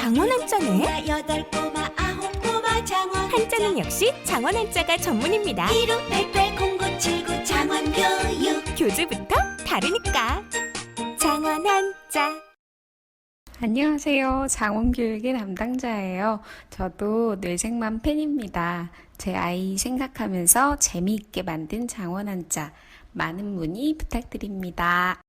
장원 한자네. 여덟 꼬마 아홉 꼬마 장원 한자는 역시 장원 한자가 전문입니다. 15880979 장원교육 교재부터 다르니까. 장원 한자. 안녕하세요. 장원교육의 담당자예요. 저도 뇌생맘 팬입니다. 제 아이 생각하면서 재미있게 만든 장원 한자 많은 문의 부탁드립니다.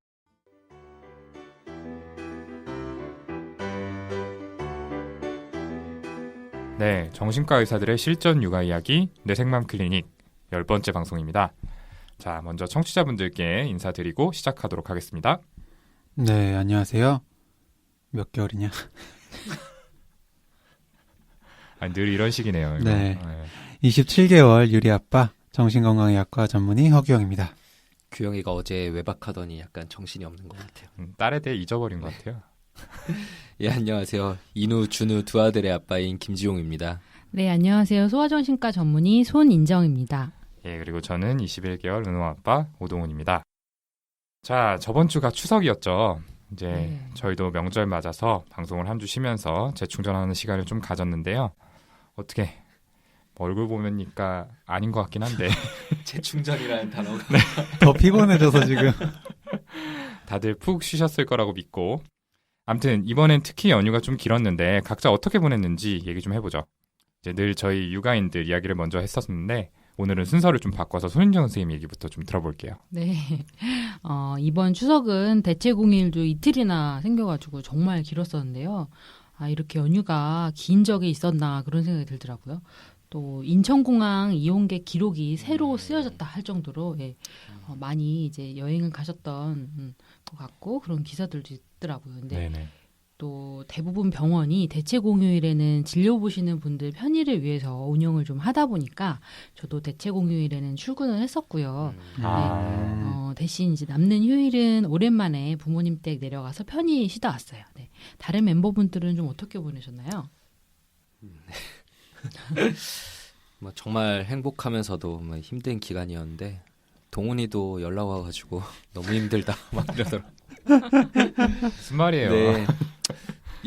네, 정신과 의사들의 실전 육아 이야기 뇌생맘 클리닉 10번째 방송입니다. 자, 먼저 청취자분들께 인사드리고 시작하도록 하겠습니다. 네, 안녕하세요. 몇 개월이냐? 아니, 늘 이런 식이네요. 이거. 네. 27개월 유리 아빠 정신건강의학과 전문의 허규영입니다. 규영이가 어제 외박하더니 약간 정신이 없는 것 같아요. 딸에 대해 잊어버린 것 같아요. 예, 안녕하세요. 인우, 준우 두 아들의 아빠인 김지용입니다. 네, 안녕하세요. 소아정신과 전문의 손인정입니다. 예, 그리고 저는 21개월 은호 아빠 오동훈입니다. 자, 저번 주가 추석이었죠. 이제 저희도 명절 맞아서 방송을 한 주 쉬면서 재충전하는 시간을 좀 가졌는데요. 어떻게 얼굴 보면니까 아닌 것 같긴 한데 재충전이라는 단어가 더 피곤해져서 지금. 다들 푹 쉬셨을 거라고 믿고, 아무튼 이번엔 특히 연휴가 좀 길었는데 각자 어떻게 보냈는지 얘기 좀 해보죠. 이제 늘 저희 육아인들 이야기를 먼저 했었는데 오늘은 순서를 좀 바꿔서 손인정 선생님 얘기부터 좀 들어볼게요. 네. 이번 추석은 대체 공휴일도 이틀이나 생겨가지고 정말 길었었는데요. 아, 이렇게 연휴가 긴 적이 있었나 그런 생각이 들더라고요. 또 인천공항 이용객 기록이 새로 쓰여졌다 할 정도로 많이 이제 여행을 가셨던 것 같고 그런 기사들도 있더라고요. 근데 네네. 또 대부분 병원이 대체 공휴일에는 진료 보시는 분들 편의를 위해서 운영을 좀 하다 보니까 저도 대체 공휴일에는 출근을 했었고요. 대신 이제 남는 휴일은 오랜만에 부모님 댁 내려가서 편히 쉬다 왔어요. 네. 다른 멤버분들은 좀 어떻게 보내셨나요? 뭐 정말 행복하면서도 뭐 힘든 기간이었는데 동훈이도 연락 와가지고 너무 힘들다 막 이러더라고요. 무슨 말이에요? 네.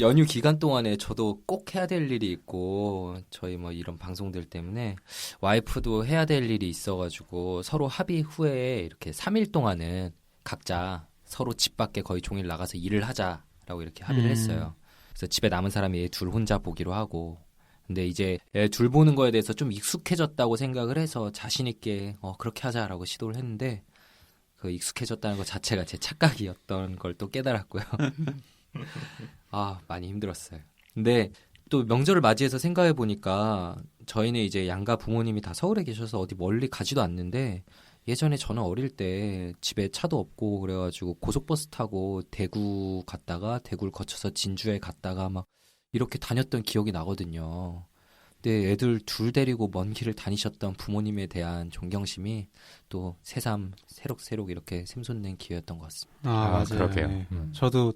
연휴 기간 동안에 저도 꼭 해야 될 일이 있고 저희 뭐 이런 방송들 때문에 와이프도 해야 될 일이 있어가지고 서로 합의 후에 이렇게 3일 동안은 각자 서로 집 밖에 거의 종일 나가서 일을 하자라고 이렇게 합의를 했어요. 그래서 집에 남은 사람이 얘 둘 혼자 보기로 하고, 근데 이제 얘 둘 보는 거에 대해서 좀 익숙해졌다고 생각을 해서 자신 있게 그렇게 하자라고 시도를 했는데 그 익숙해졌다는 것 자체가 제 착각이었던 걸 또 깨달았고요. 아, 많이 힘들었어요. 근데 또 명절을 맞이해서 생각해 보니까 저희는 이제 양가 부모님이 다 서울에 계셔서 어디 멀리 가지도 않는데 예전에 저는 어릴 때 집에 차도 없고 그래가지고 고속버스 타고 대구 갔다가 대구를 거쳐서 진주에 갔다가 막 이렇게 다녔던 기억이 나거든요. 근데 애들 둘 데리고 먼 길을 다니셨던 부모님에 대한 존경심이 또 새삼 새록새록 이렇게 샘솟는 기회였던 것 같습니다. 맞아요. 그러게요. 네. 저도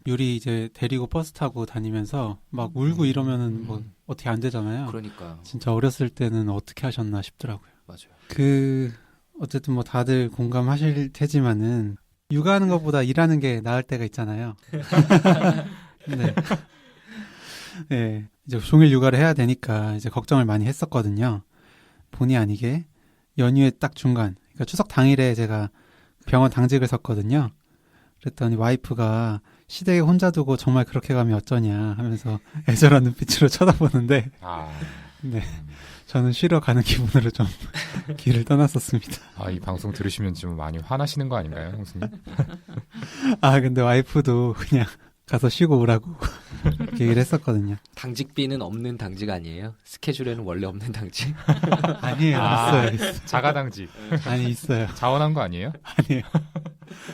유리 이제 데리고 버스 타고 다니면서 막 울고 이러면은 뭐 어떻게 안 되잖아요. 그러니까요. 진짜 어렸을 때는 어떻게 하셨나 싶더라고요. 맞아요. 어쨌든 뭐 다들 공감하실 테지만은 육아하는 것보다 일하는 게 나을 때가 있잖아요. 네. 네. 이제 종일 육아를 해야 되니까 이제 걱정을 많이 했었거든요. 본의 아니게 연휴의 딱 중간, 그러니까 추석 당일에 제가 병원 당직을 섰거든요. 그랬더니 와이프가 시댁에 혼자 두고 정말 그렇게 가면 어쩌냐 하면서 애절한 눈빛으로 쳐다보는데, 네. 저는 쉬러 가는 기분으로 좀 길을 떠났었습니다. 이 방송 들으시면 좀 많이 화나시는 거 아닌가요, 형수님? 근데 와이프도 그냥 가서 쉬고 오라고 그렇게 얘기를 했었거든요. 당직비는 없는 당직 아니에요? 스케줄에는 원래 없는 당직? 아니에요. 있어요. 자가당직. 아니, 있어요. 자원한 거 아니에요? 아니에요.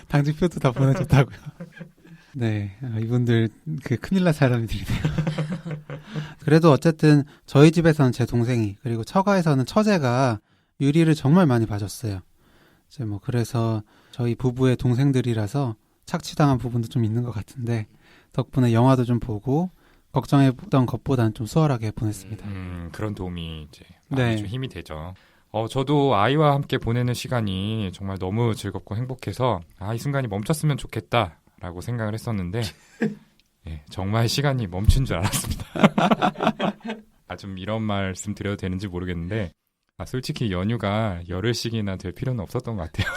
당직표도 다 보내줬다고요. 네, 이분들 큰일 날 사람들이네요. 그래도 어쨌든 저희 집에서는 제 동생이, 그리고 처가에서는 처제가 유리를 정말 많이 봐줬어요. 이제 뭐 그래서 저희 부부의 동생들이라서 착취당한 부분도 좀 있는 것 같은데 덕분에 영화도 좀 보고 걱정했던 것보다는 좀 수월하게 보냈습니다. 그런 도움이 이제 많이 네. 좀 힘이 되죠. 저도 아이와 함께 보내는 시간이 정말 너무 즐겁고 행복해서 이 순간이 멈췄으면 좋겠다라고 생각을 했었는데 예, 정말 시간이 멈춘 줄 알았습니다. 좀 이런 말씀 드려도 되는지 모르겠는데 솔직히 연휴가 열흘씩이나 될 필요는 없었던 것 같아요.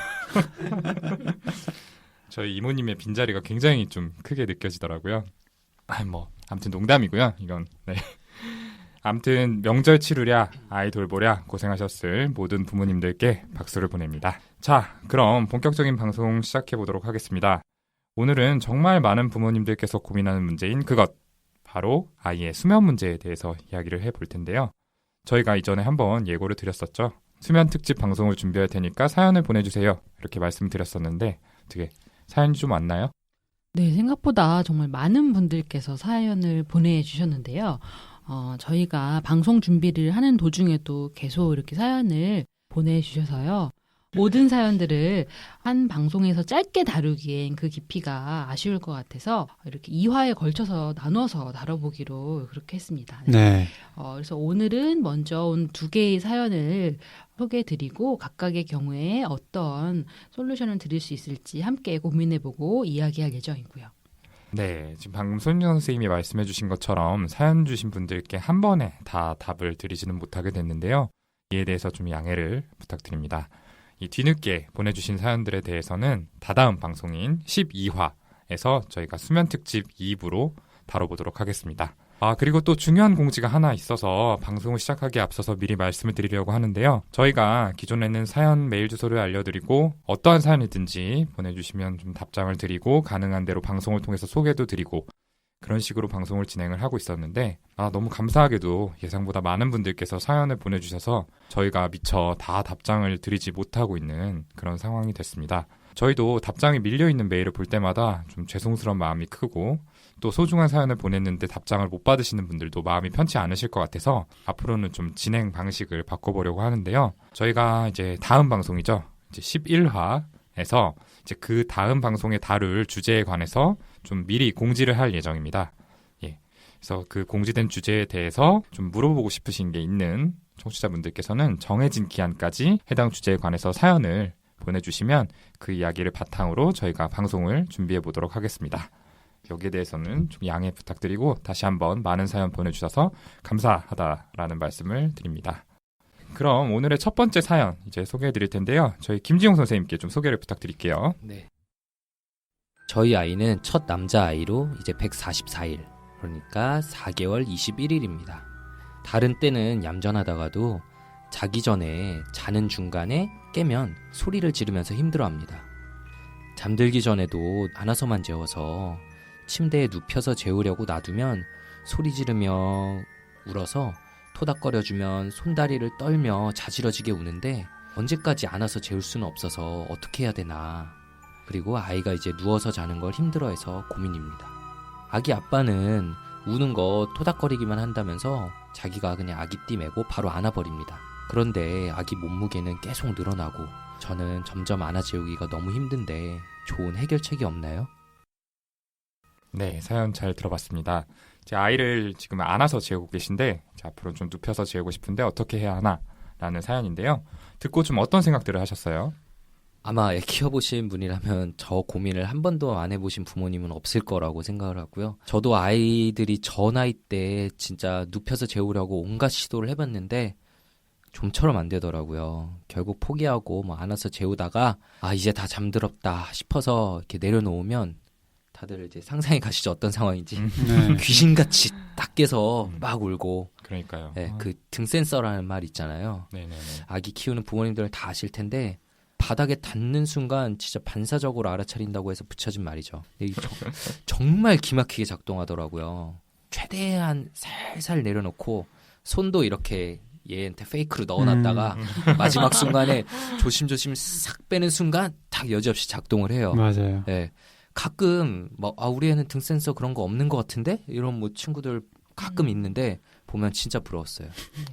저희 이모님의 빈자리가 굉장히 좀 크게 느껴지더라고요. 아무튼 농담이고요. 이건 네. 아무튼 명절 치르랴 아이 돌보랴 고생하셨을 모든 부모님들께 박수를 보냅니다. 자, 그럼 본격적인 방송 시작해 보도록 하겠습니다. 오늘은 정말 많은 부모님들께서 고민하는 문제인 그것, 바로 아이의 수면 문제에 대해서 이야기를 해볼 텐데요. 저희가 이전에 한번 예고를 드렸었죠. 수면 특집 방송을 준비할 테니까 사연을 보내주세요. 이렇게 말씀드렸었는데 어떻게 사연이 좀 왔나요? 네, 생각보다 정말 많은 분들께서 사연을 보내주셨는데요. 저희가 방송 준비를 하는 도중에도 계속 이렇게 사연을 보내주셔서요. 모든 사연들을 한 방송에서 짧게 다루기엔 그 깊이가 아쉬울 것 같아서 이렇게 2화에 걸쳐서 나눠서 다뤄보기로 그렇게 했습니다. 네. 그래서 오늘은 먼저 온 2개의 사연을 소개해드리고 각각의 경우에 어떤 솔루션을 드릴 수 있을지 함께 고민해보고 이야기할 예정이고요. 네, 지금 방금 손윤 선생님이 말씀해 주신 것처럼 사연 주신 분들께 한 번에 다 답을 드리지는 못하게 됐는데요. 이에 대해서 좀 양해를 부탁드립니다. 이 뒤늦게 보내주신 사연들에 대해서는 다다음 방송인 12화에서 저희가 수면 특집 2부로 다뤄보도록 하겠습니다. 그리고 또 중요한 공지가 하나 있어서 방송을 시작하기에 앞서서 미리 말씀을 드리려고 하는데요. 저희가 기존에는 사연 메일 주소를 알려드리고 어떠한 사연이든지 보내주시면 좀 답장을 드리고 가능한 대로 방송을 통해서 소개도 드리고 그런 식으로 방송을 진행을 하고 있었는데 너무 감사하게도 예상보다 많은 분들께서 사연을 보내주셔서 저희가 미처 다 답장을 드리지 못하고 있는 그런 상황이 됐습니다. 저희도 답장이 밀려있는 메일을 볼 때마다 좀 죄송스러운 마음이 크고 또 소중한 사연을 보냈는데 답장을 못 받으시는 분들도 마음이 편치 않으실 것 같아서 앞으로는 좀 진행 방식을 바꿔보려고 하는데요. 저희가 이제 다음 방송이죠. 이제 11화에서 이제 그 다음 방송에 다룰 주제에 관해서 좀 미리 공지를 할 예정입니다. 예. 그래서 그 공지된 주제에 대해서 좀 물어보고 싶으신 게 있는 청취자분들께서는 정해진 기한까지 해당 주제에 관해서 사연을 보내주시면 그 이야기를 바탕으로 저희가 방송을 준비해 보도록 하겠습니다. 여기에 대해서는 좀 양해 부탁드리고 다시 한번 많은 사연 보내주셔서 감사하다라는 말씀을 드립니다. 그럼 오늘의 첫 번째 사연 이제 소개해 드릴 텐데요. 저희 김지용 선생님께 좀 소개를 부탁드릴게요. 네. 저희 아이는 첫 남자아이로 이제 144일, 그러니까 4개월 21일입니다. 다른 때는 얌전하다가도 자기 전에 자는 중간에 깨면 소리를 지르면서 힘들어합니다. 잠들기 전에도 안아서만 재워서 침대에 눕혀서 재우려고 놔두면 소리 지르며 울어서 토닥거려주면 손다리를 떨며 자지러지게 우는데 언제까지 안아서 재울 수는 없어서 어떻게 해야 되나. 그리고 아이가 이제 누워서 자는 걸 힘들어해서 고민입니다. 아기 아빠는 우는 거 토닥거리기만 한다면서 자기가 그냥 아기띠 메고 바로 안아버립니다. 그런데 아기 몸무게는 계속 늘어나고 저는 점점 안아 재우기가 너무 힘든데 좋은 해결책이 없나요? 네, 사연 잘 들어봤습니다. 제 아이를 지금 안아서 재우고 계신데 앞으로 좀 눕혀서 재우고 싶은데 어떻게 해야 하나 라는 사연인데요. 듣고 좀 어떤 생각들을 하셨어요? 아마 애 키워보신 분이라면 저 고민을 한 번도 안 해보신 부모님은 없을 거라고 생각을 하고요. 저도 아이들이 저 나이 때 진짜 눕혀서 재우려고 온갖 시도를 해봤는데 좀처럼 안 되더라고요. 결국 포기하고 안아서 재우다가 이제 다 잠들었다 싶어서 이렇게 내려놓으면 다들 이제 상상해 가시죠. 어떤 상황인지. 네. 귀신같이 딱 깨서 막 울고. 그러니까요. 네, 그 등센서라는 말 있잖아요. 네네네. 아기 키우는 부모님들은 다 아실 텐데 바닥에 닿는 순간 진짜 반사적으로 알아차린다고 해서 붙여진 말이죠. 이게 정말 기막히게 작동하더라고요. 최대한 살살 내려놓고 손도 이렇게 얘한테 페이크로 넣어놨다가 마지막 순간에 조심조심 싹 빼는 순간 딱 여지없이 작동을 해요. 맞아요. 네. 가끔 우리 애는 등 센서 그런 거 없는 것 같은데 이런 친구들 가끔 있는데 보면 진짜 부러웠어요.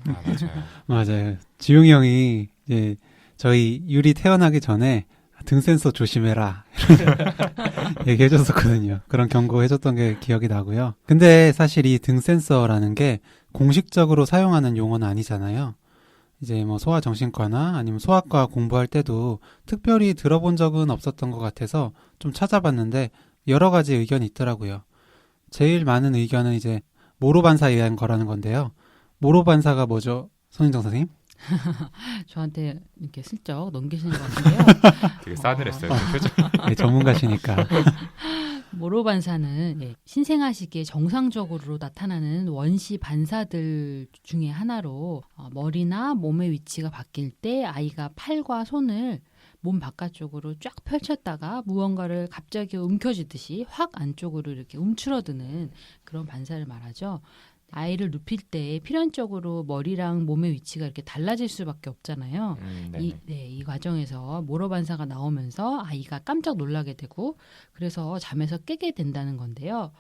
맞아요. 맞아요. 지용이 형이 이제 저희 유리 태어나기 전에 등 센서 조심해라 얘기해줬었거든요. 그런 경고해줬던 게 기억이 나고요. 근데 사실 이 등 센서라는 게 공식적으로 사용하는 용어는 아니잖아요. 이제 소아정신과나 아니면 소아과 공부할 때도 특별히 들어본 적은 없었던 것 같아서 좀 찾아봤는데 여러 가지 의견이 있더라고요. 제일 많은 의견은 이제 모로반사에 의한 거라는 건데요. 모로반사가 뭐죠? 손인정 선생님? 저한테 이렇게 슬쩍 넘기시는 것 같은데요. 되게 싸늘했어요. 그 표정. 네, 전문가시니까. 모로반사는 신생아 시기에 정상적으로 나타나는 원시 반사들 중에 하나로 머리나 몸의 위치가 바뀔 때 아이가 팔과 손을 몸 바깥쪽으로 쫙 펼쳤다가 무언가를 갑자기 움켜쥐듯이 확 안쪽으로 이렇게 움츠러드는 그런 반사를 말하죠. 아이를 눕힐 때 필연적으로 머리랑 몸의 위치가 이렇게 달라질 수밖에 없잖아요. 이 과정에서 모로 반사가 나오면서 아이가 깜짝 놀라게 되고 그래서 잠에서 깨게 된다는 건데요.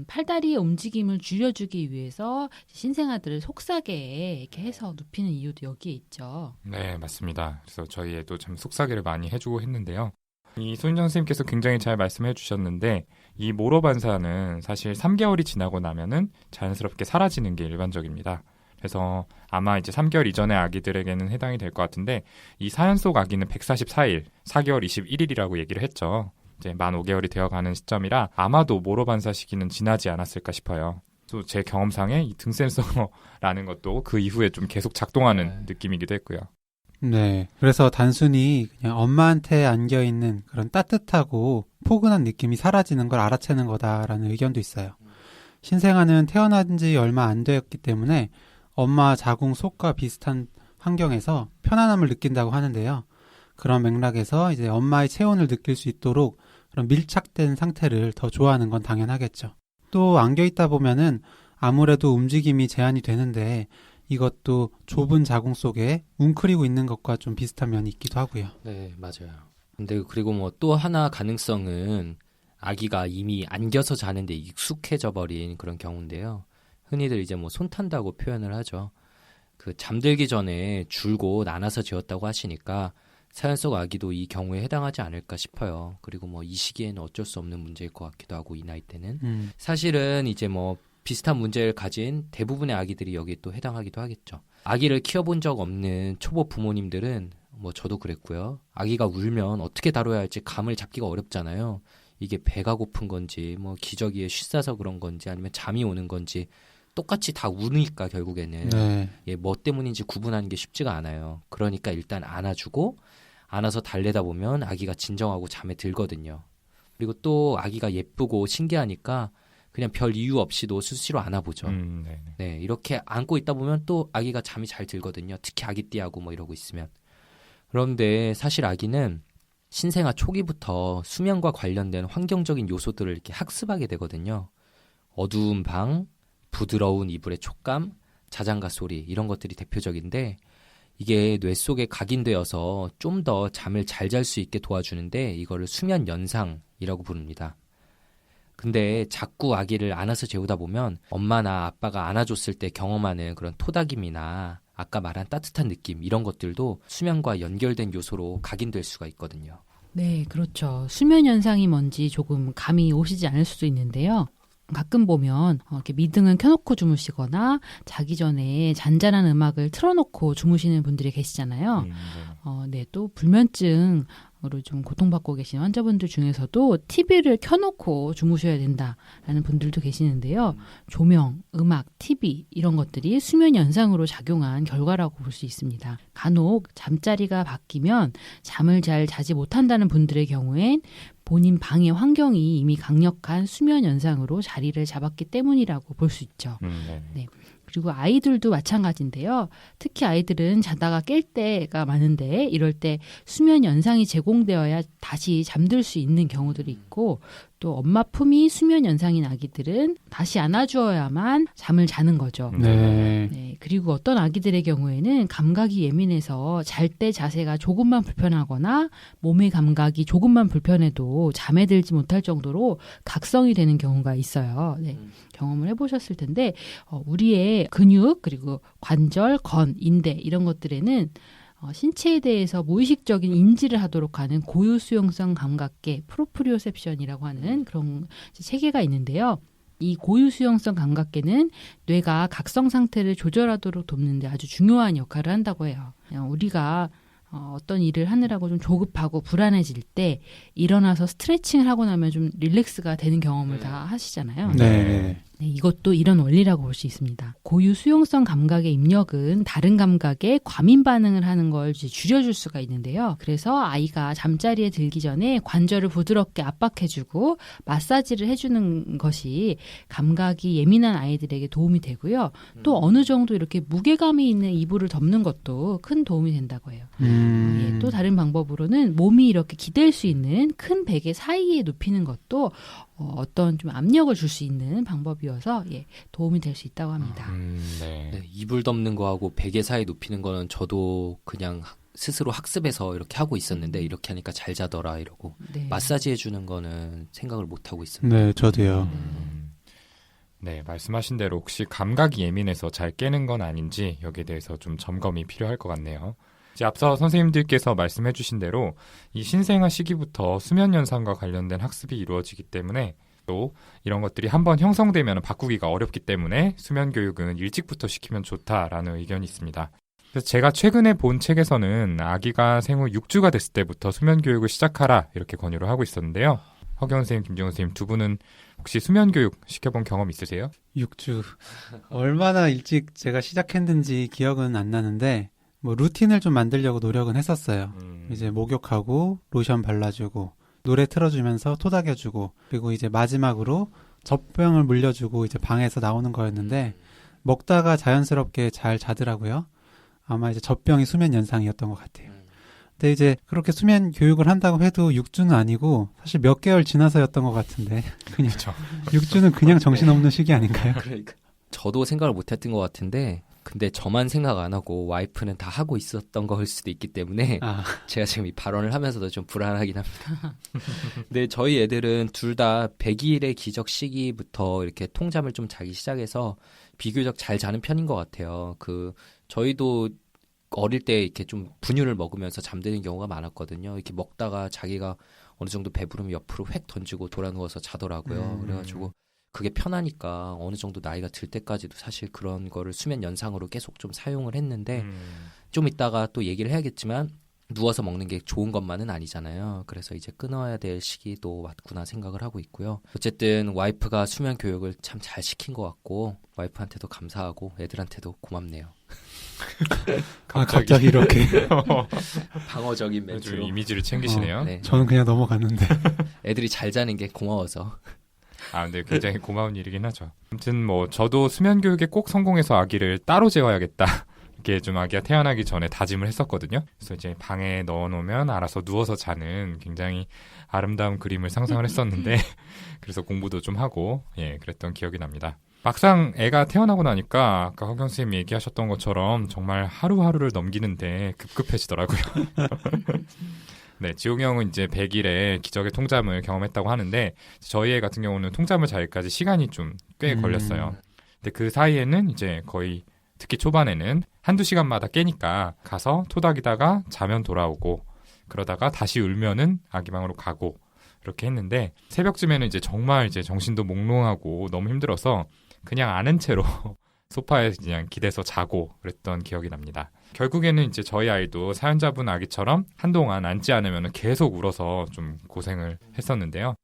팔다리의 움직임을 줄여주기 위해서 신생아들을 속삭에 이렇게 해서 눕히는 이유도 여기에 있죠. 네, 맞습니다. 그래서 저희 애도 참 속삭이를 많이 해주고 했는데요. 이 손인정 선생님께서 굉장히 잘 말씀해 주셨는데 이 모로 반사는 사실 3개월이 지나고 나면은 자연스럽게 사라지는 게 일반적입니다. 그래서 아마 이제 3개월 이전의 아기들에게는 해당이 될 것 같은데 이 사연 속 아기는 144일, 4개월 21일이라고 얘기를 했죠. 이제 만 5개월이 되어가는 시점이라 아마도 모로 반사 시기는 지나지 않았을까 싶어요. 또 제 경험상에 이 등 센서라는 것도 그 이후에 좀 계속 작동하는 느낌이기도 했고요. 네. 그래서 단순히 그냥 엄마한테 안겨있는 그런 따뜻하고 포근한 느낌이 사라지는 걸 알아채는 거다라는 의견도 있어요. 신생아는 태어난 지 얼마 안 되었기 때문에 엄마 자궁 속과 비슷한 환경에서 편안함을 느낀다고 하는데요. 그런 맥락에서 이제 엄마의 체온을 느낄 수 있도록 그런 밀착된 상태를 더 좋아하는 건 당연하겠죠. 또 안겨있다 보면은 아무래도 움직임이 제한이 되는데 이것도 좁은 자궁 속에 웅크리고 있는 것과 좀 비슷한 면이 있기도 하고요. 네, 맞아요. 근데 그리고 뭐 또 하나 가능성은 아기가 이미 안겨서 자는데 익숙해져 버린 그런 경우인데요. 흔히들 이제 뭐 손 탄다고 표현을 하죠. 그 잠들기 전에 줄곧 안아서 재웠다고 하시니까 사연 속 아기도 이 경우에 해당하지 않을까 싶어요. 그리고 뭐 이 시기에는 어쩔 수 없는 문제일 것 같기도 하고 이 나이 때는 사실은 이제 뭐 비슷한 문제를 가진 대부분의 아기들이 여기에 또 해당하기도 하겠죠. 아기를 키워본 적 없는 초보 부모님들은 뭐 저도 그랬고요. 아기가 울면 어떻게 다뤄야 할지 감을 잡기가 어렵잖아요. 이게 배가 고픈 건지 뭐 기저귀에 쉬싸서 그런 건지 아니면 잠이 오는 건지 똑같이 다 우니까 결국에는 뭐 때문인지 구분하는 게 쉽지가 않아요. 그러니까 일단 안아주고 안아서 달래다 보면 아기가 진정하고 잠에 들거든요. 그리고 또 아기가 예쁘고 신기하니까 그냥 별 이유 없이도 수시로 안아보죠. 네, 이렇게 안고 있다 보면 또 아기가 잠이 잘 들거든요. 특히 아기띠하고 뭐 이러고 있으면. 그런데 사실 아기는 신생아 초기부터 수면과 관련된 환경적인 요소들을 이렇게 학습하게 되거든요. 어두운 방, 부드러운 이불의 촉감, 자장가 소리 이런 것들이 대표적인데 이게 뇌 속에 각인되어서 좀 더 잠을 잘 잘 수 있게 도와주는데 이거를 수면 연상이라고 부릅니다. 근데 자꾸 아기를 안아서 재우다 보면 엄마나 아빠가 안아줬을 때 경험하는 그런 토닥임이나 아까 말한 따뜻한 느낌 이런 것들도 수면과 연결된 요소로 각인될 수가 있거든요. 네, 그렇죠. 수면 현상이 뭔지 조금 감이 오시지 않을 수도 있는데요. 가끔 보면 이렇게 미등을 켜놓고 주무시거나 자기 전에 잔잔한 음악을 틀어놓고 주무시는 분들이 계시잖아요. 네, 또 불면증 으로 좀 고통받고 계신 환자분들 중에서도 TV를 켜놓고 주무셔야 된다라는 분들도 계시는데요. 조명, 음악, TV 이런 것들이 수면 연상으로 작용한 결과라고 볼 수 있습니다. 간혹 잠자리가 바뀌면 잠을 잘 자지 못한다는 분들의 경우엔 본인 방의 환경이 이미 강력한 수면 연상으로 자리를 잡았기 때문이라고 볼 수 있죠. 네. 그리고 아이들도 마찬가지인데요. 특히 아이들은 자다가 깰 때가 많은데 이럴 때 수면 연상이 제공되어야 다시 잠들 수 있는 경우들이 있고 또 엄마 품이 수면 연상인 아기들은 다시 안아주어야만 잠을 자는 거죠. 네, 그리고 어떤 아기들의 경우에는 감각이 예민해서 잘 때 자세가 조금만 불편하거나 몸의 감각이 조금만 불편해도 잠에 들지 못할 정도로 각성이 되는 경우가 있어요. 네, 경험을 해보셨을 텐데 우리의 근육 그리고 관절, 건, 인대 이런 것들에는 신체에 대해서 무의식적인 인지를 하도록 하는 고유 수용성 감각계 프로프리오셉션이라고 하는 그런 체계가 있는데요. 이 고유 수용성 감각계는 뇌가 각성 상태를 조절하도록 돕는 데 아주 중요한 역할을 한다고 해요. 우리가 어떤 일을 하느라고 좀 조급하고 불안해질 때 일어나서 스트레칭을 하고 나면 좀 릴렉스가 되는 경험을 다 하시잖아요. 네. 네, 이것도 이런 원리라고 볼 수 있습니다. 고유 수용성 감각의 입력은 다른 감각에 과민 반응을 하는 걸 이제 줄여줄 수가 있는데요. 그래서 아이가 잠자리에 들기 전에 관절을 부드럽게 압박해주고 마사지를 해주는 것이 감각이 예민한 아이들에게 도움이 되고요. 또 어느 정도 이렇게 무게감이 있는 이불을 덮는 것도 큰 도움이 된다고 해요. 예, 또 다른 방법으로는 몸이 이렇게 기댈 수 있는 큰 베개 사이에 눕히는 것도 어떤 좀 압력을 줄 수 있는 방법이어서 도움이 될 수 있다고 합니다. 네, 이불 덮는 거하고 베개 사이 눕히는 거는 저도 그냥 스스로 학습해서 이렇게 하고 있었는데 이렇게 하니까 잘 자더라 이러고 네. 마사지 해주는 거는 생각을 못 하고 있습니다. 네, 저도요. 네, 말씀하신 대로 혹시 감각이 예민해서 잘 깨는 건 아닌지 여기에 대해서 좀 점검이 필요할 것 같네요. 이제 앞서 선생님들께서 말씀해 주신 대로 이 신생아 시기부터 수면 현상과 관련된 학습이 이루어지기 때문에 또 이런 것들이 한번 형성되면 바꾸기가 어렵기 때문에 수면 교육은 일찍부터 시키면 좋다라는 의견이 있습니다. 그래서 제가 최근에 본 책에서는 아기가 생후 6주가 됐을 때부터 수면 교육을 시작하라 이렇게 권유를 하고 있었는데요. 허경 선생님, 김정은 선생님 두 분은 혹시 수면 교육 시켜본 경험 있으세요? 6주. 얼마나 일찍 제가 시작했는지 기억은 안 나는데 뭐 루틴을 좀 만들려고 노력은 했었어요. 이제 목욕하고 로션 발라주고 노래 틀어주면서 토닥여주고 그리고 이제 마지막으로 젖병을 물려주고 이제 방에서 나오는 거였는데 먹다가 자연스럽게 잘 자더라고요. 아마 이제 젖병이 수면 연상이었던 것 같아요. 근데 이제 그렇게 수면 교육을 한다고 해도 6주는 아니고 사실 몇 개월 지나서였던 것 같은데 그냥 6주는 그냥 정신없는 시기 아닌가요? 그러니까 저도 생각을 못했던 것 같은데 근데 저만 생각 안 하고 와이프는 다 하고 있었던 거일 수도 있기 때문에 제가 지금 이 발언을 하면서도 좀 불안하긴 합니다. 근데 저희 애들은 둘 다 100일의 기적 시기부터 이렇게 통잠을 좀 자기 시작해서 비교적 잘 자는 편인 것 같아요. 저희도 어릴 때 이렇게 좀 분유를 먹으면서 잠드는 경우가 많았거든요. 이렇게 먹다가 자기가 어느 정도 배부르면 옆으로 획 던지고 돌아 누워서 자더라고요. 그래가지고 그게 편하니까 어느 정도 나이가 들 때까지도 사실 그런 거를 수면 연상으로 계속 좀 사용을 했는데 좀 이따가 또 얘기를 해야겠지만 누워서 먹는 게 좋은 것만은 아니잖아요. 그래서 이제 끊어야 될 시기도 왔구나 생각을 하고 있고요. 어쨌든 와이프가 수면 교육을 참 잘 시킨 것 같고 와이프한테도 감사하고 애들한테도 고맙네요. 갑자기 이렇게 방어적인 좀 멘트로 이미지를 챙기시네요. 네. 저는 그냥 넘어갔는데 애들이 잘 자는 게 고마워서 근데 굉장히 고마운 일이긴 하죠. 아무튼 뭐 저도 수면 교육에 꼭 성공해서 아기를 따로 재워야겠다. 이렇게 좀 아기가 태어나기 전에 다짐을 했었거든요. 그래서 이제 방에 넣어놓으면 알아서 누워서 자는 굉장히 아름다운 그림을 상상을 했었는데 그래서 공부도 좀 하고 그랬던 기억이 납니다. 막상 애가 태어나고 나니까 아까 허경 선생님이 얘기하셨던 것처럼 정말 하루하루를 넘기는데 급급해지더라고요. 네, 지용이 형은 이제 100일에 기적의 통잠을 경험했다고 하는데 저희 애 같은 경우는 통잠을 자기까지 시간이 좀 꽤 걸렸어요. 근데 그 사이에는 이제 거의 특히 초반에는 한두 시간마다 깨니까 가서 토닥이다가 자면 돌아오고 그러다가 다시 울면은 아기 방으로 가고 그렇게 했는데 새벽쯤에는 이제 정말 이제 정신도 몽롱하고 너무 힘들어서 그냥 아는 채로 소파에 그냥 기대서 자고 그랬던 기억이 납니다. 결국에는 이제 저희 아이도 사연자분 아기처럼 한동안 앉지 않으면 계속 울어서 좀 고생을 했었는데요.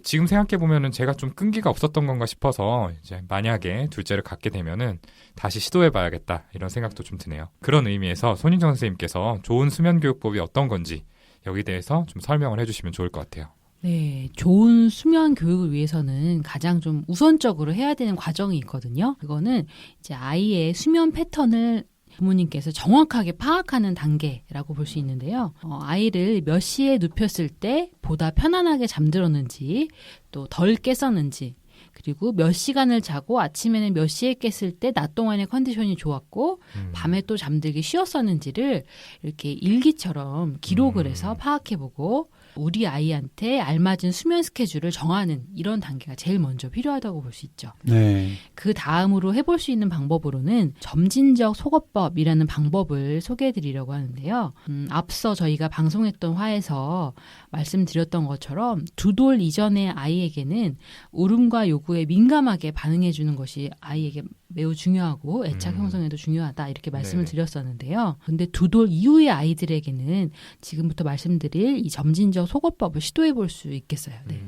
지금 생각해보면은 제가 좀 끈기가 없었던 건가 싶어서 이제 만약에 둘째를 갖게 되면은 다시 시도해봐야겠다 이런 생각도 좀 드네요. 그런 의미에서 손인정 선생님께서 좋은 수면 교육법이 어떤 건지 여기에 대해서 좀 설명을 해주시면 좋을 것 같아요. 네, 좋은 수면 교육을 위해서는 가장 좀 우선적으로 해야 되는 과정이 있거든요. 그거는 이제 아이의 수면 패턴을 부모님께서 정확하게 파악하는 단계라고 볼 수 있는데요. 아이를 몇 시에 눕혔을 때 보다 편안하게 잠들었는지 또 덜 깼었는지 그리고 몇 시간을 자고 아침에는 몇 시에 깼을 때 낮 동안의 컨디션이 좋았고 밤에 또 잠들기 쉬웠었는지를 이렇게 일기처럼 기록을 해서 파악해보고 우리 아이한테 알맞은 수면 스케줄을 정하는 이런 단계가 제일 먼저 필요하다고 볼 수 있죠. 네. 그 다음으로 해볼 수 있는 방법으로는 점진적 속어법이라는 방법을 소개해드리려고 하는데요. 앞서 저희가 방송했던 화에서 말씀드렸던 것처럼 두 돌 이전의 아이에게는 울음과 욕을 요구에 민감하게 반응해 주는 것이 아이에게 매우 중요하고 애착 형성에도 중요하다 이렇게 말씀을 네네. 드렸었는데요. 근데 두 돌 이후의 아이들에게는 지금부터 말씀드릴 이 점진적 속어법을 시도해 볼 수 있겠어요. 네.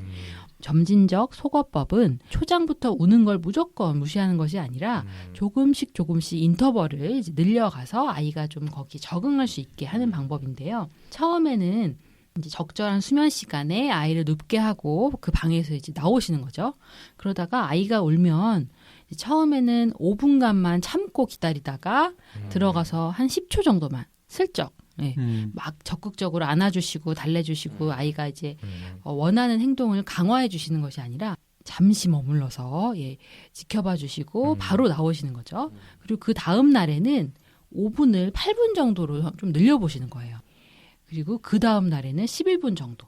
점진적 속어법은 초장부터 우는 걸 무조건 무시하는 것이 아니라 조금씩 인터벌을 이제 늘려가서 아이가 좀 거기 적응할 수 있게 하는 방법인데요. 처음에는 이제 적절한 수면 시간에 아이를 눕게 하고 그 방에서 이제 나오시는 거죠. 그러다가 아이가 울면 이제 처음에는 5분간만 참고 기다리다가 들어가서 한 10초 정도만 슬쩍 막 적극적으로 안아주시고 달래주시고 아이가 이제 원하는 행동을 강화해 주시는 것이 아니라 잠시 머물러서 지켜봐 주시고 바로 나오시는 거죠. 그리고 그 다음 날에는 5분을 8분 정도로 좀 늘려보시는 거예요. 그리고 그 다음 날에는 11분 정도,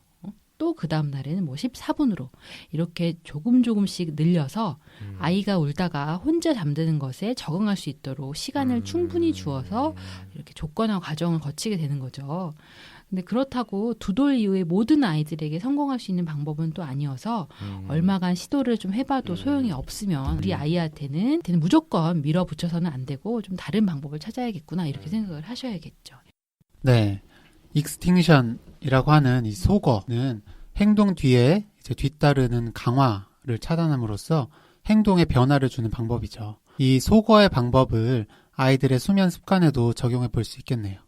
또 그 다음 날에는 뭐 14분으로 이렇게 조금씩 늘려서 아이가 울다가 혼자 잠드는 것에 적응할 수 있도록 시간을 충분히 주어서 이렇게 조건화 과정을 거치게 되는 거죠. 근데 그렇다고 두 돌 이후에 모든 아이들에게 성공할 수 있는 방법은 또 아니어서 얼마간 시도를 좀 해봐도 소용이 없으면 우리 아이한테는 무조건 밀어붙여서는 안 되고 좀 다른 방법을 찾아야겠구나 이렇게 생각을 하셔야겠죠. 네. 익스팅션이라고 하는 이 속어는 행동 뒤에 이제 뒤따르는 강화를 차단함으로써 행동에 변화를 주는 방법이죠. 이 속어의 방법을 아이들의 수면 습관에도 적용해 볼 수 있겠네요.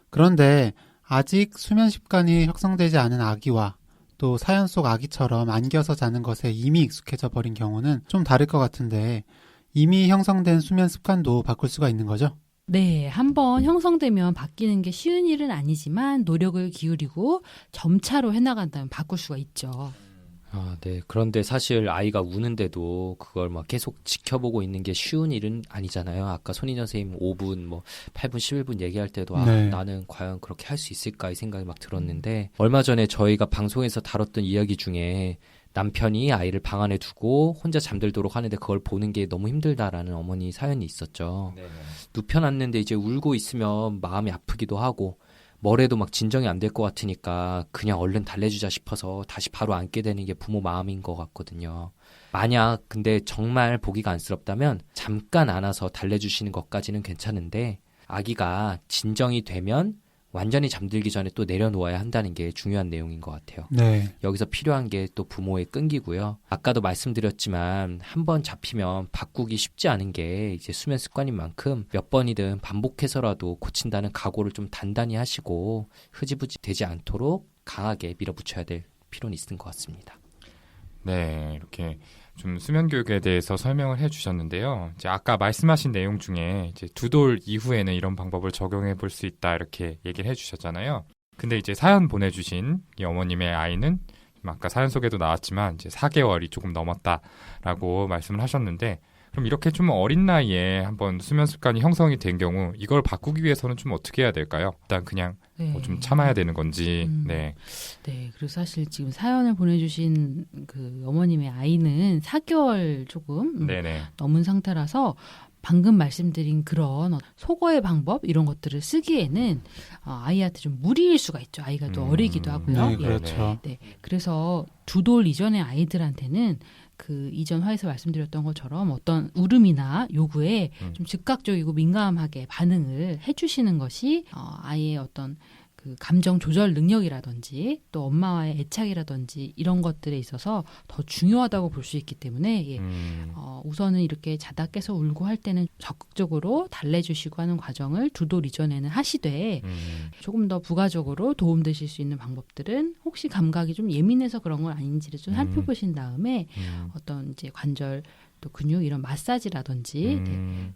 그런데 아직 수면 습관이 형성되지 않은 아기와 또 사연 속 아기처럼 안겨서 자는 것에 이미 익숙해져 버린 경우는 좀 다를 것 같은데 이미 형성된 수면 습관도 바꿀 수가 있는 거죠? 네, 한번 형성되면 바뀌는 게 쉬운 일은 아니지만 노력을 기울이고 점차로 해나간다면 바꿀 수가 있죠. 네. 그런데 사실 아이가 우는데도 그걸 막 계속 지켜보고 있는 게 쉬운 일은 아니잖아요. 아까 손인현 선생님 5분, 8분, 11분 얘기할 때도 네. 나는 과연 그렇게 할 수 있을까 이 생각이 막 들었는데 얼마 전에 저희가 방송에서 다뤘던 이야기 중에 남편이 아이를 방 안에 두고 혼자 잠들도록 하는데 그걸 보는 게 너무 힘들다라는 어머니 사연이 있었죠. 눕혀놨는데 이제 울고 있으면 마음이 아프기도 하고 뭐래도 막 진정이 안 될 것 같으니까 그냥 얼른 달래주자 싶어서 다시 바로 안게 되는 게 부모 마음인 것 같거든요. 만약 근데 정말 보기가 안쓰럽다면 잠깐 안아서 달래주시는 것까지는 괜찮은데 아기가 진정이 되면 완전히 잠들기 전에 또 내려놓아야 한다는 게 중요한 내용인 것 같아요. 네. 여기서 필요한 게 또 부모의 끈기고요. 아까도 말씀드렸지만 한 번 잡히면 바꾸기 쉽지 않은 게 이제 수면 습관인 만큼 몇 번이든 반복해서라도 고친다는 각오를 좀 단단히 하시고 흐지부지 되지 않도록 강하게 밀어붙여야 될 필요는 있는 것 같습니다. 네, 이렇게 좀 수면 교육에 대해서 설명을 해주셨는데요. 이제 아까 말씀하신 내용 중에 이제 두 돌 이후에는 이런 방법을 적용해 볼 수 있다 이렇게 얘기를 해주셨잖아요. 근데 이제 사연 보내주신 이 어머님의 아이는 아까 사연 속에도 나왔지만 이제 4개월이 조금 넘었다라고 말씀을 하셨는데 그럼 이렇게 좀 어린 나이에 한번 수면 습관이 형성이 된 경우 이걸 바꾸기 위해서는 좀 어떻게 해야 될까요? 일단 그냥 좀 참아야 되는 건지. 네. 네, 그리고 사실 지금 사연을 보내주신 그 어머님의 아이는 4개월 조금 네네. 넘은 상태라서 방금 말씀드린 그런 속어의 방법 이런 것들을 쓰기에는 아이한테 좀 무리일 수가 있죠. 아이가 또 어리기도 하고요. 네, 그렇죠. 네, 그래서 두 돌 이전의 아이들한테는 그 이전 화에서 말씀드렸던 것처럼 어떤 울음이나 요구에 좀 즉각적이고 민감하게 반응을 해주시는 것이 아이의 어떤 그 감정 조절 능력이라든지 또 엄마와의 애착이라든지 이런 것들에 있어서 더 중요하다고 볼 수 있기 때문에 우선은 이렇게 자다 깨서 울고 할 때는 적극적으로 달래주시고 하는 과정을 두 돌 이전에는 하시되 조금 더 부가적으로 도움되실 수 있는 방법들은 혹시 감각이 좀 예민해서 그런 건 아닌지를 좀 살펴보신 다음에 어떤 이제 관절 또 근육 이런 마사지라든지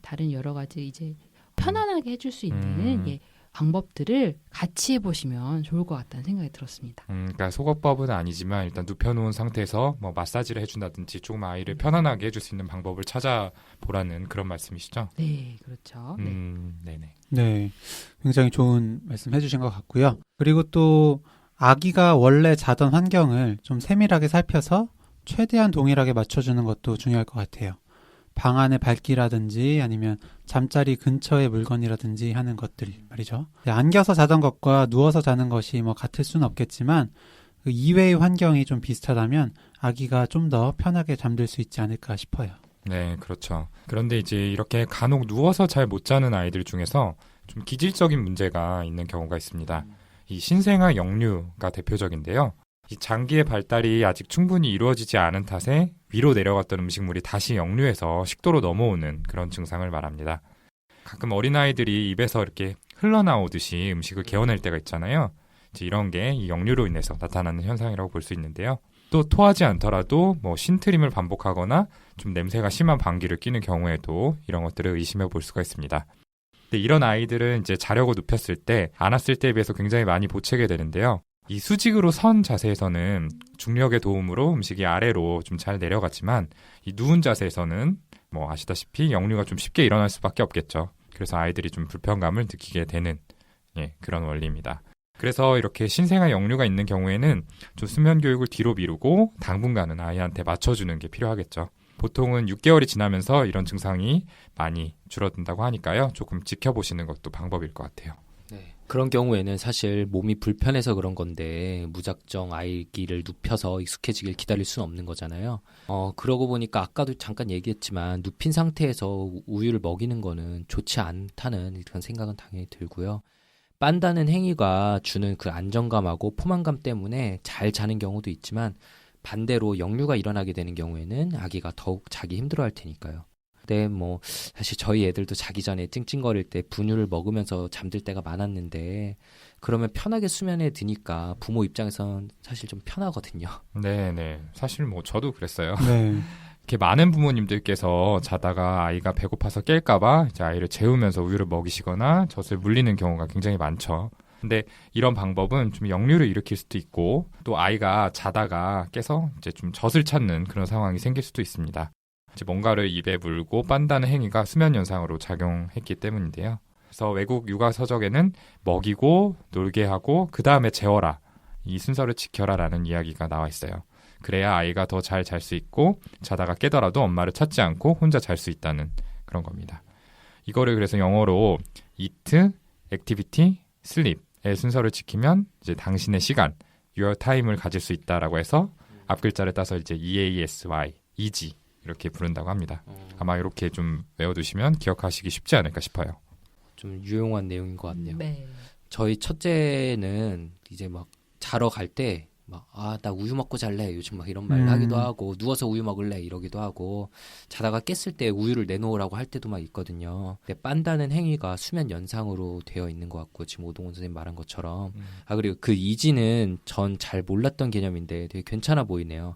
다른 여러 가지 이제 편안하게 해줄 수 있는 방법들을 같이 해보시면 좋을 것 같다는 생각이 들었습니다. 그러니까 속어법은 아니지만 일단 눕혀놓은 상태에서 뭐 마사지를 해준다든지 조금 아이를 편안하게 해줄 수 있는 방법을 찾아보라는 그런 말씀이시죠? 네, 그렇죠. 네네. 네. 굉장히 좋은 말씀 해주신 것 같고요. 그리고 또 아기가 원래 자던 환경을 좀 세밀하게 살펴서 최대한 동일하게 맞춰주는 것도 중요할 것 같아요. 방 안의 밝기라든지 아니면 잠자리 근처의 물건이라든지 하는 것들 말이죠. 안겨서 자던 것과 누워서 자는 것이 뭐 같을 수는 없겠지만 그 이외의 환경이 좀 비슷하다면 아기가 좀 더 편하게 잠들 수 있지 않을까 싶어요. 네, 그렇죠. 그런데 이제 이렇게 간혹 누워서 잘 못 자는 아이들 중에서 좀 기질적인 문제가 있는 경우가 있습니다. 이 신생아 역류가 대표적인데요. 이 장기의 발달이 아직 충분히 이루어지지 않은 탓에 위로 내려갔던 음식물이 다시 역류해서 식도로 넘어오는 그런 증상을 말합니다. 가끔 어린아이들이 입에서 이렇게 흘러나오듯이 음식을 개어낼 때가 있잖아요. 이제 이런 게 이 역류로 인해서 나타나는 현상이라고 볼 수 있는데요. 또 토하지 않더라도 뭐 신트림을 반복하거나 좀 냄새가 심한 방귀를 뀌는 경우에도 이런 것들을 의심해 볼 수가 있습니다. 근데 이런 아이들은 이제 자려고 눕혔을 때 안았을 때에 비해서 굉장히 많이 보채게 되는데요. 이 수직으로 선 자세에서는 중력의 도움으로 음식이 아래로 좀 잘 내려갔지만 이 누운 자세에서는 뭐 아시다시피 역류가 좀 쉽게 일어날 수밖에 없겠죠. 그래서 아이들이 좀 불편감을 느끼게 되는 그런 원리입니다. 그래서 이렇게 신생아 역류가 있는 경우에는 좀 수면 교육을 뒤로 미루고 당분간은 아이한테 맞춰주는 게 필요하겠죠. 보통은 6개월이 지나면서 이런 증상이 많이 줄어든다고 하니까요. 조금 지켜보시는 것도 방법일 것 같아요. 네. 그런 경우에는 사실 몸이 불편해서 그런 건데 무작정 아기를 눕혀서 익숙해지길 기다릴 수는 없는 거잖아요. 그러고 보니까 아까도 잠깐 얘기했지만 눕힌 상태에서 우유를 먹이는 거는 좋지 않다는 그런 생각은 당연히 들고요. 빤다는 행위가 주는 그 안정감하고 포만감 때문에 잘 자는 경우도 있지만 반대로 역류가 일어나게 되는 경우에는 아기가 더욱 자기 힘들어할 테니까요. 근데 뭐 사실 저희 애들도 자기 전에 찡찡거릴 때 분유를 먹으면서 잠들 때가 많았는데 그러면 편하게 수면에 드니까 부모 입장에선 사실 좀 편하거든요. 네. 사실 뭐 저도 그랬어요. 네. 이렇게 많은 부모님들께서 자다가 아이가 배고파서 깰까봐 이제 아이를 재우면서 우유를 먹이시거나 젖을 물리는 경우가 굉장히 많죠. 근데 이런 방법은 좀 역류를 일으킬 수도 있고 또 아이가 자다가 깨서 이제 좀 젖을 찾는 그런 상황이 생길 수도 있습니다. 이제 뭔가를 입에 물고 빤다는 행위가 수면 현상으로 작용했기 때문인데요. 그래서 외국 육아 서적에는 먹이고 놀게 하고 그 다음에 재워라, 이 순서를 지켜라라는 이야기가 나와 있어요. 그래야 아이가 더 잘 잘 수 있고 자다가 깨더라도 엄마를 찾지 않고 혼자 잘 수 있다는 그런 겁니다. 이거를 그래서 영어로 eat, activity, sleep의 순서를 지키면 이제 당신의 시간, your time을 가질 수 있다라고 해서 앞 글자를 따서 이제 EASY, easy 이렇게 부른다고 합니다. 아마 이렇게 좀 외워두시면 기억하시기 쉽지 않을까 싶어요. 좀 유용한 내용인 것 같네요. 네. 저희 첫째는 이제 막 자러 갈 때 막 나 우유 먹고 잘래 요즘 막 이런 말 하기도 하고 누워서 우유 먹을래 이러기도 하고 자다가 깼을 때 우유를 내놓으라고 할 때도 막 있거든요. 근데 빤다는 행위가 수면 연상으로 되어 있는 것 같고 지금 오동훈 선생님 말한 것처럼 그리고 그 이지는 전 잘 몰랐던 개념인데 되게 괜찮아 보이네요.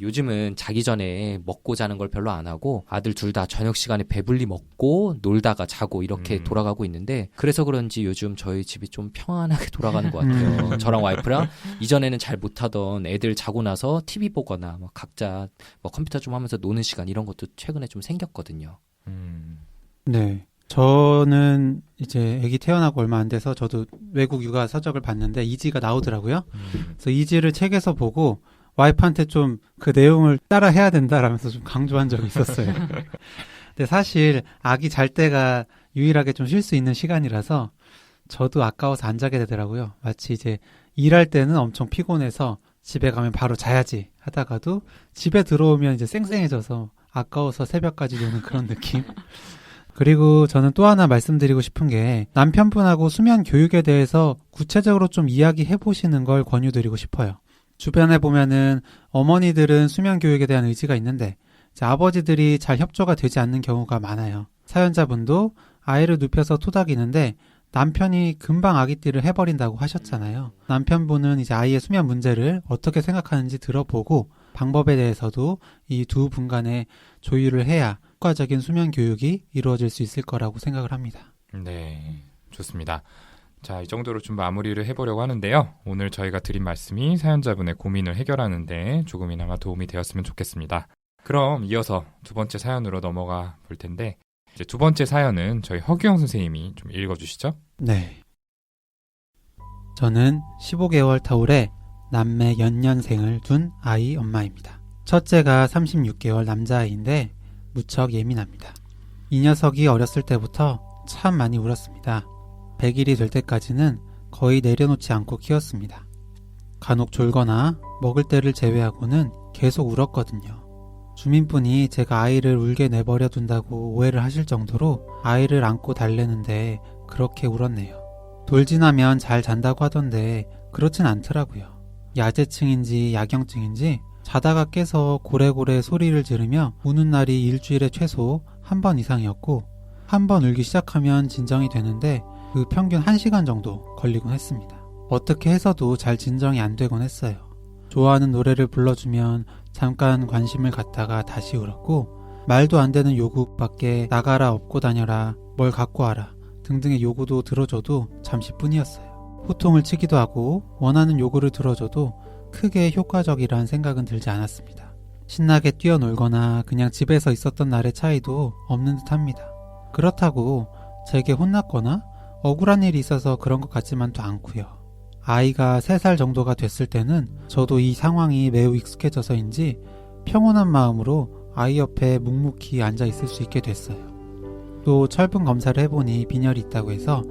요즘은 자기 전에 먹고 자는 걸 별로 안 하고 아들 둘 다 저녁 시간에 배불리 먹고 놀다가 자고 이렇게 돌아가고 있는데 그래서 그런지 요즘 저희 집이 좀 평안하게 돌아가는 것 같아요. 저랑 와이프랑 이전에는 잘 못하던 애들 자고 나서 TV 보거나 막 각자 뭐 컴퓨터 좀 하면서 노는 시간 이런 것도 최근에 좀 생겼거든요. 네. 저는 이제 아기 태어나고 얼마 안 돼서 저도 외국 육아 서적을 봤는데 이지가 나오더라고요. 그래서 이지를 책에서 보고 와이프한테 좀 그 내용을 따라 해야 된다라면서 좀 강조한 적이 있었어요. 근데 사실 아기 잘 때가 유일하게 좀 쉴 수 있는 시간이라서 저도 아까워서 안 자게 되더라고요. 마치 이제 일할 때는 엄청 피곤해서 집에 가면 바로 자야지 하다가도 집에 들어오면 이제 쌩쌩해져서 아까워서 새벽까지 노는 그런 느낌. 그리고 저는 또 하나 말씀드리고 싶은 게 남편분하고 수면 교육에 대해서 구체적으로 좀 이야기해 보시는 걸 권유드리고 싶어요. 주변에 보면은 어머니들은 수면 교육에 대한 의지가 있는데 이제 아버지들이 잘 협조가 되지 않는 경우가 많아요. 사연자분도 아이를 눕혀서 토닥이는데 남편이 금방 아기띠를 해버린다고 하셨잖아요. 남편분은 이제 아이의 수면 문제를 어떻게 생각하는지 들어보고 방법에 대해서도 이 두 분 간에 조율을 해야 효과적인 수면 교육이 이루어질 수 있을 거라고 생각을 합니다. 네, 좋습니다. 자, 이 정도로 좀 마무리를 해보려고 하는데요. 오늘 저희가 드린 말씀이 사연자분의 고민을 해결하는데 조금이나마 도움이 되었으면 좋겠습니다. 그럼 이어서 두 번째 사연으로 넘어가 볼 텐데 이제 두 번째 사연은 저희 허규영 선생님이 좀 읽어주시죠. 네. 저는 15개월 터울에 남매 연년생을 둔 아이 엄마입니다. 첫째가 36개월 남자아이인데 무척 예민합니다. 이 녀석이 어렸을 때부터 참 많이 울었습니다. 100일이 될 때까지는 거의 내려놓지 않고 키웠습니다. 간혹 졸거나 먹을 때를 제외하고는 계속 울었거든요. 주민분이 제가 아이를 울게 내버려 둔다고 오해를 하실 정도로 아이를 안고 달래는데 그렇게 울었네요. 돌 지나면 잘 잔다고 하던데 그렇진 않더라고요. 야제증인지 야경증인지 자다가 깨서 고래고래 소리를 지르며 우는 날이 일주일에 최소 한 번 이상이었고, 한 번 울기 시작하면 진정이 되는데 그 평균 1시간 정도 걸리곤 했습니다. 어떻게 해서도 잘 진정이 안 되곤 했어요. 좋아하는 노래를 불러주면 잠깐 관심을 갖다가 다시 울었고, 말도 안 되는 요구 밖에 나가라, 업고 다녀라, 뭘 갖고 와라 등등의 요구도 들어줘도 잠시뿐이었어요. 호통을 치기도 하고 원하는 요구를 들어줘도 크게 효과적이란 생각은 들지 않았습니다. 신나게 뛰어놀거나 그냥 집에서 있었던 날의 차이도 없는 듯합니다. 그렇다고 제게 혼났거나 억울한 일이 있어서 그런 것 같지만도 않고요. 아이가 3살 정도가 됐을 때는 저도 이 상황이 매우 익숙해져서인지 평온한 마음으로 아이 옆에 묵묵히 앉아 있을 수 있게 됐어요. 또 철분 검사를 해보니 빈혈이 있다고 해서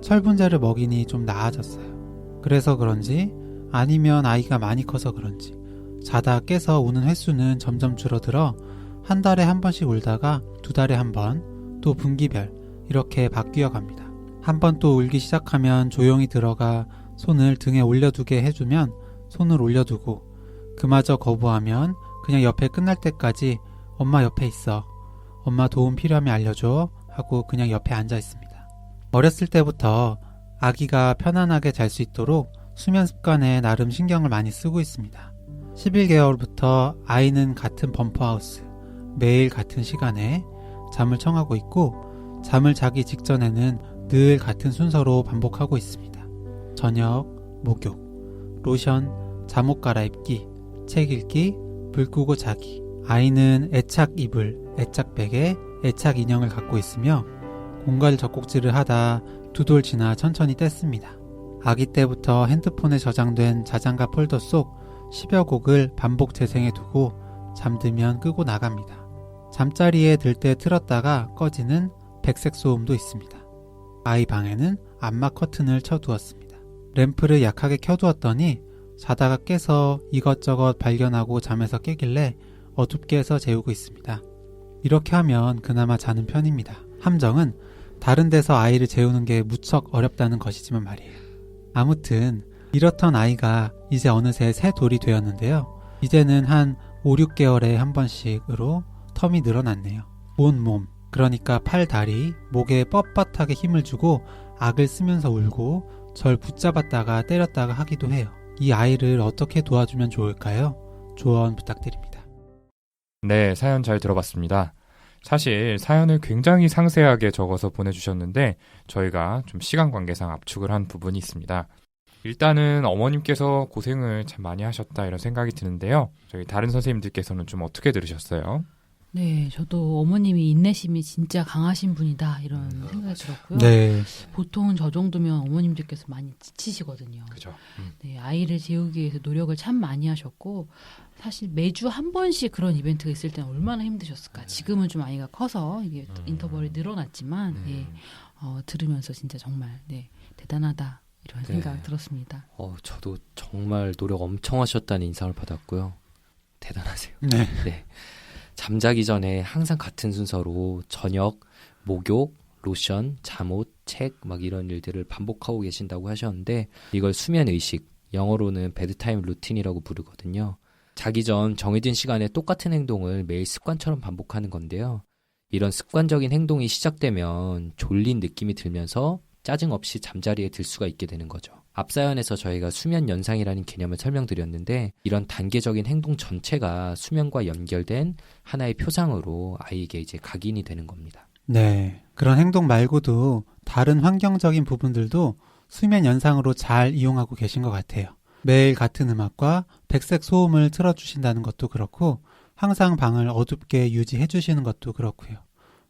철분제를 먹이니 좀 나아졌어요. 그래서 그런지 아니면 아이가 많이 커서 그런지 자다 깨서 우는 횟수는 점점 줄어들어 한 달에 한 번씩 울다가 2달에 한 번, 또 분기별 이렇게 바뀌어 갑니다. 한 번 또 울기 시작하면 조용히 들어가 손을 등에 올려두게 해주면 손을 올려두고, 그마저 거부하면 그냥 옆에 끝날 때까지 엄마 옆에 있어, 엄마 도움 필요하면 알려줘 하고 그냥 옆에 앉아 있습니다. 어렸을 때부터 아기가 편안하게 잘 수 있도록 수면 습관에 나름 신경을 많이 쓰고 있습니다. 11개월부터 아이는 같은 범퍼하우스, 매일 같은 시간에 잠을 청하고 있고, 잠을 자기 직전에는 늘 같은 순서로 반복하고 있습니다. 저녁, 목욕, 로션, 잠옷 갈아입기, 책 읽기, 불 끄고 자기. 아이는 애착 이불, 애착 베개, 애착 인형을 갖고 있으며 공갈 젖꼭지를 하다 2돌 지나 천천히 뗐습니다. 아기 때부터 핸드폰에 저장된 자장가 폴더 속 10여 곡을 반복 재생해 두고 잠들면 끄고 나갑니다. 잠자리에 들 때 틀었다가 꺼지는 백색 소음도 있습니다. 아이 방에는 암막 커튼을 쳐두었습니다. 램프를 약하게 켜두었더니 자다가 깨서 이것저것 발견하고 잠에서 깨길래 어둡게 해서 재우고 있습니다. 이렇게 하면 그나마 자는 편입니다. 함정은 다른 데서 아이를 재우는 게 무척 어렵다는 것이지만 말이에요. 아무튼 이렇던 아이가 이제 어느새 새 돌이 되었는데요. 이제는 한 5, 6개월에 한 번씩으로 텀이 늘어났네요. 온몸, 그러니까 팔, 다리, 목에 뻣뻣하게 힘을 주고 악을 쓰면서 울고 절 붙잡았다가 때렸다가 하기도 해요. 이 아이를 어떻게 도와주면 좋을까요? 조언 부탁드립니다. 네, 사연 잘 들어봤습니다. 사실 사연을 굉장히 상세하게 적어서 보내주셨는데 저희가 좀 시간 관계상 압축을 한 부분이 있습니다. 일단은 어머님께서 고생을 참 많이 하셨다 이런 생각이 드는데요. 저희 다른 선생님들께서는 좀 어떻게 들으셨어요? 네, 저도 어머님이 인내심이 진짜 강하신 분이다 이런 생각이 들었고요. 네. 보통 저 정도면 어머님들께서 많이 지치시거든요. 그죠. 네, 아이를 재우기 위해서 노력을 참 많이 하셨고, 사실 매주 한 번씩 그런 이벤트가 있을 때는 얼마나 힘드셨을까. 지금은 좀 아이가 커서 이게 인터벌이 늘어났지만 들으면서 진짜 정말 대단하다 이런 생각 들었습니다. 저도 정말 노력 엄청 하셨다는 인상을 받았고요. 대단하세요. 네. 네. 잠자기 전에 항상 같은 순서로 저녁, 목욕, 로션, 잠옷, 책 막 이런 일들을 반복하고 계신다고 하셨는데, 이걸 수면 의식, 영어로는 베드타임 루틴이라고 부르거든요. 자기 전 정해진 시간에 똑같은 행동을 매일 습관처럼 반복하는 건데요. 이런 습관적인 행동이 시작되면 졸린 느낌이 들면서 짜증 없이 잠자리에 들 수가 있게 되는 거죠. 앞 사연에서 저희가 수면 연상이라는 개념을 설명드렸는데, 이런 단계적인 행동 전체가 수면과 연결된 하나의 표상으로 아이에게 이제 각인이 되는 겁니다. 네. 그런 행동 말고도 다른 환경적인 부분들도 수면 연상으로 잘 이용하고 계신 것 같아요. 매일 같은 음악과 백색 소음을 틀어주신다는 것도 그렇고, 항상 방을 어둡게 유지해 주시는 것도 그렇고요.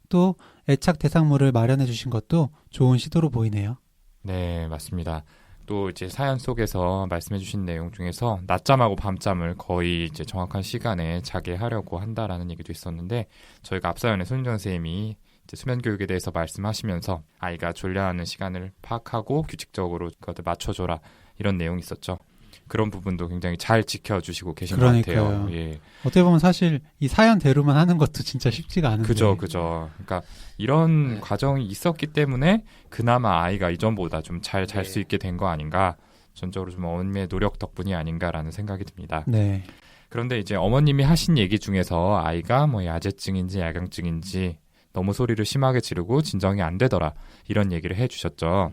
또 애착 대상물을 마련해 주신 것도 좋은 시도로 보이네요. 네, 맞습니다. 또 이제 사연 속에서 말씀해주신 내용 중에서 낮잠하고 밤잠을 거의 이제 정확한 시간에 자게 하려고 한다라는 얘기도 있었는데, 저희가 앞 사연에 손윤정 선생님이 이제 수면 교육에 대해서 말씀하시면서 아이가 졸려하는 시간을 파악하고 규칙적으로 그것을 맞춰줘라 이런 내용이 있었죠. 그런 부분도 굉장히 잘 지켜주시고 계신 것 그러니까요. 같아요. 예. 어떻게 보면 사실 이 사연대로만 하는 것도 진짜 쉽지가 않은데. 그죠. 그러니까 이런 네. 과정이 있었기 때문에 그나마 아이가 이전보다 좀 잘 잘 수 네. 있게 된 거 아닌가. 전적으로 좀 어머님의 노력 덕분이 아닌가라는 생각이 듭니다. 네. 그런데 이제 어머님이 하신 얘기 중에서 아이가 뭐 야제증인지 야경증인지 너무 소리를 심하게 지르고 진정이 안 되더라 이런 얘기를 해주셨죠.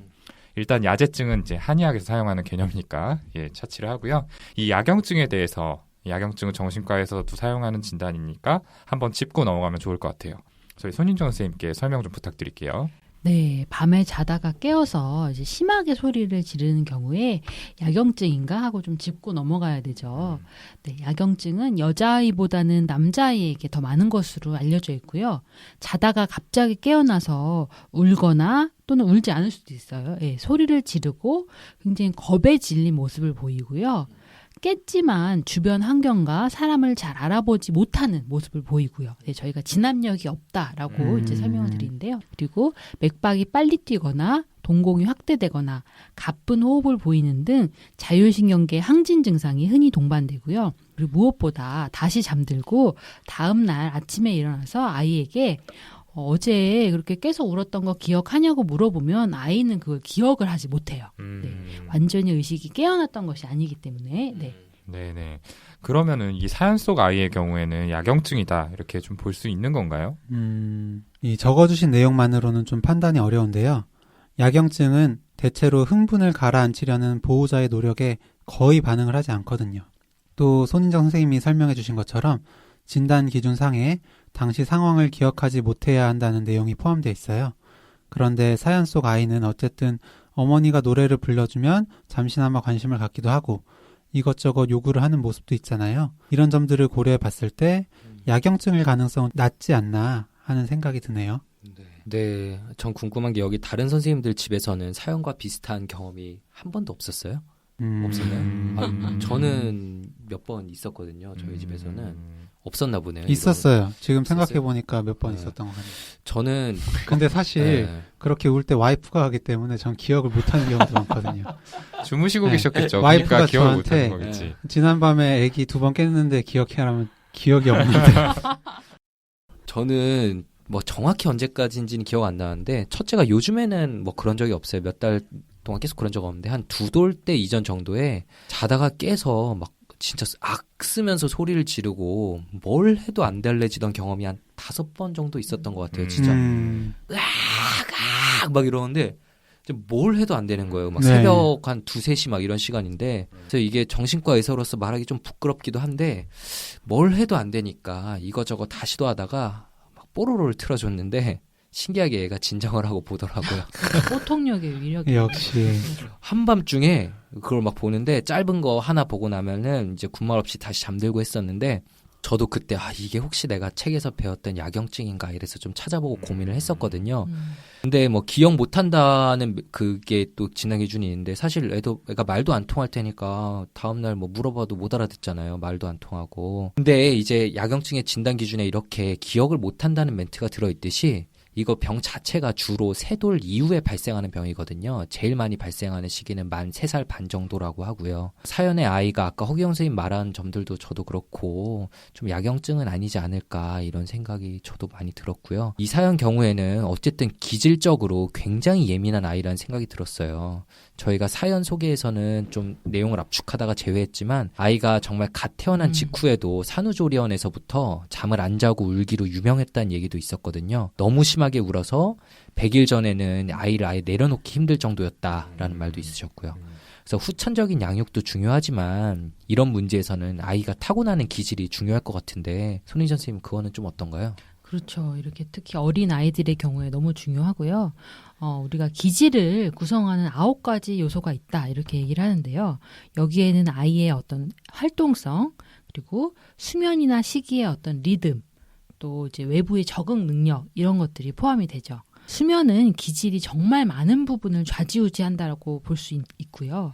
일단 야제증은 이제 한의학에서 사용하는 개념이니까 예, 차치를 하고요. 이 야경증에 대해서 야경증은 정신과에서도 사용하는 진단이니까 한번 짚고 넘어가면 좋을 것 같아요. 저희 손인정 선생님께 설명 좀 부탁드릴게요. 네, 밤에 자다가 깨어서 이제 심하게 소리를 지르는 경우에 야경증인가 하고 좀 짚고 넘어가야 되죠. 네, 야경증은 여자아이보다는 남자아이에게 더 많은 것으로 알려져 있고요. 자다가 갑자기 깨어나서 울거나 또는 울지 않을 수도 있어요. 예, 소리를 지르고 굉장히 겁에 질린 모습을 보이고요. 깼지만 주변 환경과 사람을 잘 알아보지 못하는 모습을 보이고요. 네, 저희가 진압력이 없다라고 이제 설명을 드리는데요. 그리고 맥박이 빨리 뛰거나 동공이 확대되거나 가쁜 호흡을 보이는 등 자율신경계 항진 증상이 흔히 동반되고요. 그리고 무엇보다 다시 잠들고 다음 날 아침에 일어나서 아이에게 어제 그렇게 깨서 울었던 거 기억하냐고 물어보면 아이는 그걸 기억을 하지 못해요. 네, 완전히 의식이 깨어났던 것이 아니기 때문에. 네. 네네. 그러면은 이 사연 속 아이의 경우에는 야경증이다 이렇게 좀 볼 수 있는 건가요? 이 적어주신 내용만으로는 좀 판단이 어려운데요. 야경증은 대체로 흥분을 가라앉히려는 보호자의 노력에 거의 반응을 하지 않거든요. 또 손인정 선생님이 설명해 주신 것처럼 진단 기준상에 당시 상황을 기억하지 못해야 한다는 내용이 포함되어 있어요. 그런데 사연 속 아이는 어쨌든 어머니가 노래를 불러주면 잠시나마 관심을 갖기도 하고 이것저것 요구를 하는 모습도 있잖아요. 이런 점들을 고려해 봤을 때 야경증일 가능성은 낮지 않나 하는 생각이 드네요. 네, 전 궁금한 게 여기 다른 선생님들 집에서는 사연과 비슷한 경험이 한 번도 없었어요? 없었나요? 아, 저는 몇 번 있었거든요. 저희 집에서는 없었나 보네요. 있었어요. 지금 있었어요? 생각해 보니까 몇 번 네. 있었던 것 같아요. 저는 근데 사실 네. 그렇게 울 때 와이프가 하기 때문에 전 기억을 못하는 경우도 많거든요. 주무시고 네. 계셨겠죠. 와이프가 그러니까 기억을 저한테 못하는 거겠지. 지난밤에 애기 2번 깼는데 기억해라면 기억이 없는데. 저는 뭐 정확히 언제까지인지는 기억 안 나는데 첫째가 요즘에는 뭐 그런 적이 없어요. 몇 달 동안 계속 그런 적 없는데 한 2돌 때 이전 정도에 자다가 깨서 막 진짜 악 쓰면서 소리를 지르고 뭘 해도 안 달래지던 경험이 한 5번 정도 있었던 것 같아요. 진짜 으악 막 이러는데 뭘 해도 안 되는 거예요. 막 네. 새벽 한 2, 3시 막 이런 시간인데 그래서 이게 정신과 의사로서 말하기 좀 부끄럽기도 한데 뭘 해도 안 되니까 이거저거 다 시도하다가 막 뽀로로를 틀어줬는데 신기하게 얘가 진정을 하고 보더라고요. 호통력의 위력이. 역시. 한밤중에 그걸 막 보는데 짧은 거 하나 보고 나면은 이제 군말 없이 다시 잠들고 했었는데 저도 그때 이게 혹시 내가 책에서 배웠던 야경증인가 이래서 좀 찾아보고 고민을 했었거든요. 근데 뭐 기억 못한다는 그게 또 진단 기준이 있는데 사실 애가 말도 안 통할 테니까 다음날 뭐 물어봐도 못 알아듣잖아요. 말도 안 통하고. 근데 이제 야경증의 진단 기준에 이렇게 기억을 못한다는 멘트가 들어있듯이 이거 병 자체가 주로 3돌 이후에 발생하는 병이거든요. 제일 많이 발생하는 시기는 만 3살 반 정도라고 하고요. 사연의 아이가 아까 허기영 선생님 말한 점들도 저도 그렇고 좀 야경증은 아니지 않을까 이런 생각이 저도 많이 들었고요. 이 사연 경우에는 어쨌든 기질적으로 굉장히 예민한 아이라는 생각이 들었어요. 저희가 사연 소개에서는 좀 내용을 압축하다가 제외했지만 아이가 정말 갓 태어난 직후에도 산후조리원에서부터 잠을 안 자고 울기로 유명했다는 얘기도 있었거든요. 너무 심하게 울어서 100일 전에는 아이를 아예 내려놓기 힘들 정도였다라는 말도 있으셨고요. 그래서 후천적인 양육도 중요하지만 이런 문제에서는 아이가 타고나는 기질이 중요할 것 같은데 손희정 선생님 그거는 좀 어떤가요? 그렇죠. 이렇게 특히 어린 아이들의 경우에 너무 중요하고요. 우리가 기질을 구성하는 9가지 요소가 있다 이렇게 얘기를 하는데요. 여기에는 아이의 어떤 활동성 그리고 수면이나 식이의 어떤 리듬 또 이제 외부의 적응 능력 이런 것들이 포함이 되죠. 수면은 기질이 정말 많은 부분을 좌지우지한다라고 볼 수 있고요.